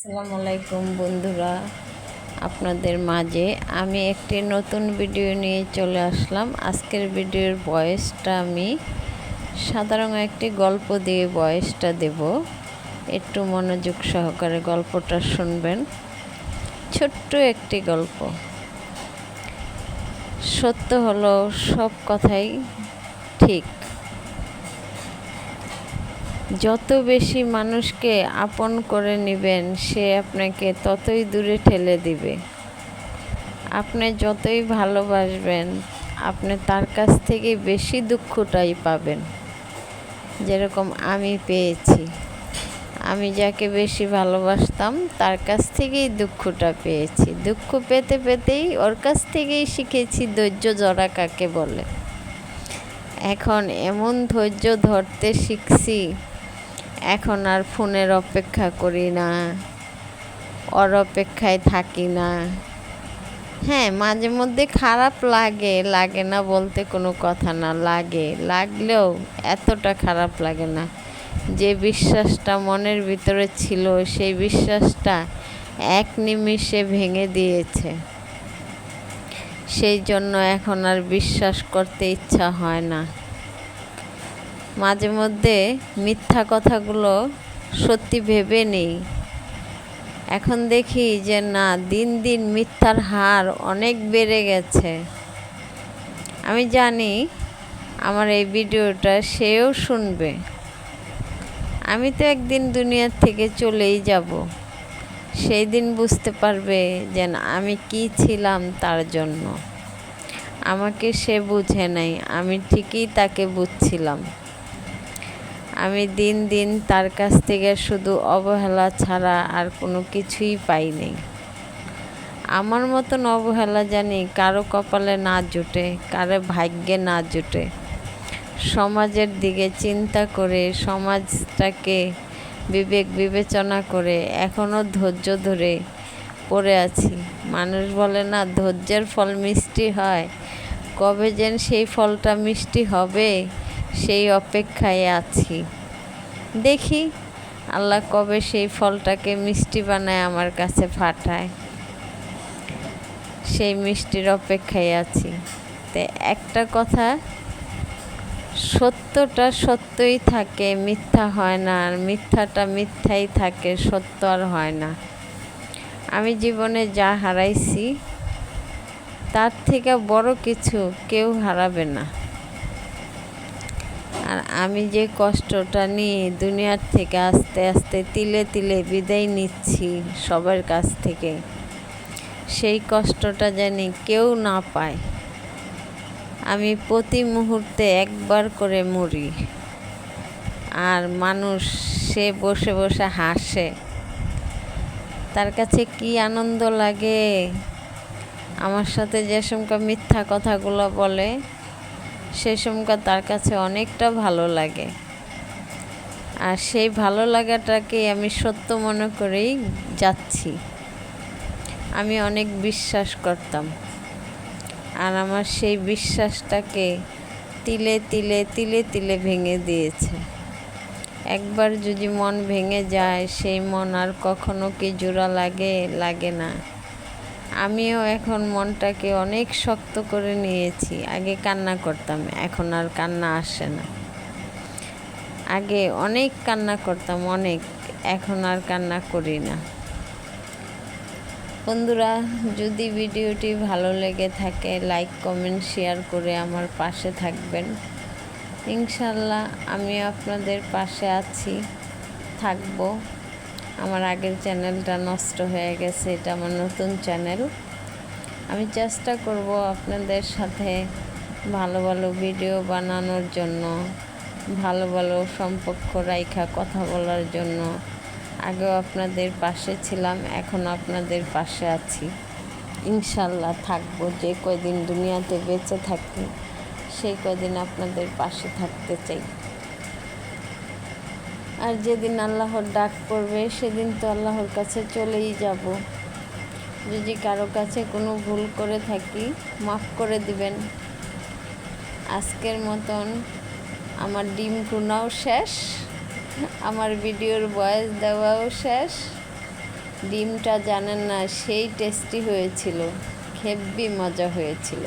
আসসালামু আলাইকুম বন্ধুরা, আপনাদের মাঝে আমি একটি নতুন ভিডিও নিয়ে চলে আসলাম। আজকের ভিডিওর ভয়েসটা আমি সাধারণ একটি গল্প দিয়ে ভয়েসটা দেব। একটু মনোযোগ সহকারে গল্পটা শুনবেন। ছোট্ট একটি গল্প। সত্য হলো সব কথাই ঠিক। যত বেশি মানুষকে আপন করে নেবেন, সে আপনাকে ততই দূরে ঠেলে দিবে। আপনি যতই ভালোবাসবেন, আপনি তার কাছ থেকে বেশি দুঃখটাই পাবেন। যেরকম আমি পেয়েছি, আমি যাকে বেশি ভালোবাসতাম তার কাছ থেকেই দুঃখটা পেয়েছি। দুঃখ পেতে পেতেই ওর কাছ থেকেই শিখেছি ধৈর্য ধরা কাকে বলে। এখন এমন ধৈর্য ধরতে শিখছি, এখন আর ফোনের অপেক্ষা করি না, ওর অপেক্ষায় থাকি না। হ্যাঁ, মাঝে মধ্যে খারাপ লাগে না বলতে কোনো কথা না, লাগলেও এতটা খারাপ লাগে না। যে বিশ্বাসটা মনের ভিতরে ছিল, সেই বিশ্বাসটা এক নিমিষে ভেঙে দিয়েছে। সেই জন্য এখন আর বিশ্বাস করতে ইচ্ছা হয় না। মাঝে মধ্যে মিথ্যা কথাগুলো সত্যি ভেবে নেই। এখন দেখি যে না, দিন দিন মিথ্যার হার অনেক বেড়ে গেছে। আমি জানি আমার এই ভিডিওটা সেও শুনবে। আমি তো একদিন দুনিয়ার থেকে চলেই যাব। সেই দিন বুঝতে পারবে যে আমি কি ছিলাম তার জন্য। আমাকে সে বুঝে নাই, আমি ঠিকই তাকে বুঝছিলাম। আমি দিন দিন তার কাছ থেকে শুধু অবহেলা ছাড়া আর কোনো কিছুই পাইনি। আমার মতন অবহেলা জানি কারো কপালে না জুটে, কারো ভাগ্যে না জুটে। সমাজের দিকে চিন্তা করে, সমাজটাকে বিবেক বিবেচনা করে এখনও ধৈর্য ধরে পড়ে আছি। মানুষ বলে না, ধৈর্যের ফল মিষ্টি হয়। কবে যেন সেই ফলটা মিষ্টি হবে, সেই অপেক্ষায় আছি। দেখি আল্লাহ কবে সেই ফলটাকে মিষ্টি বানায় আমার কাছে পাঠায়। সেই মিষ্টির অপেক্ষায় আছি। তো একটা কথা, সত্যটা সত্যই থাকে, মিথ্যা হয় না। আর মিথ্যাটা মিথ্যাই থাকে, সত্য আর হয় না। আমি জীবনে যা হারাইছি, তার থেকে বড় কিছু কেউ হারাবে না। আর আমি যে কষ্টটা নিয়ে দুনিয়ার থেকে আস্তে আস্তে তিলে তিলে বিদায় নিচ্ছি সবার কাছ থেকে, সেই কষ্টটা জানি কেউ না পায়। আমি প্রতি মুহূর্তে একবার করে মরি, আর মানুষ সে বসে বসে হাসে। তার কাছে কি আনন্দ লাগে। আমার সাথে যে সমকা মিথ্যা কথাগুলো বলে, সে সমকা তার কাছে অনেকটা ভালো লাগে। আর সেই ভালো লাগাটাকে আমি সত্য মনে করেই যাচ্ছি। আমি অনেক বিশ্বাস করতাম, আর আমার সেই বিশ্বাসটাকে তিলে তিলে তিলে তিলে ভেঙে দিয়েছে। একবার যদি মন ভেঙে যায়, সেই মন আর কখনো কি জোড়া লাগে না। আমিও এখন মনটাকে অনেক শক্ত করে নিয়েছি। আগে কান্না করতাম, এখন আর কান্না আসে না। আগে অনেক কান্না করতাম, অনেক, এখন আর কান্না করি না। বন্ধুরা, যদি ভিডিওটি ভালো লেগে থাকে, লাইক কমেন্ট শেয়ার করে আমার পাশে থাকবেন। ইনশাল্লাহ আমি আপনাদের পাশে আছি, থাকব। আমার আগের চ্যানেলটা নষ্ট হয়ে গেছে, এটা আমার নতুন চ্যানেল। আমি চেষ্টা করব আপনাদের সাথে ভালো ভালো ভিডিও বানানোর জন্য, ভালো ভালো সম্পর্ক রাইখা কথা বলার জন্য। আগেও আপনাদের পাশে ছিলাম, এখন আপনাদের পাশে আছি। ইনশাল্লাহ থাকবো। যে কয়দিন দুনিয়াতে বেঁচে থাকি, সেই কয়দিন আপনাদের পাশে থাকতে চাই। আর যেদিন আল্লাহর ডাক পড়বে, সেদিন তো আল্লাহর কাছে চলেই যাব। যদি কারো কাছে কোনো ভুল করে থাকি, মাফ করে দিবেন। আজকের মতন আমার ডিম ভুনাও শেষ, আমার ভিডিওর ভয়েস দেওয়াও শেষ। ডিমটা জানেন না সেই টেস্টি হয়েছিল, হেব্বি মজা হয়েছিল।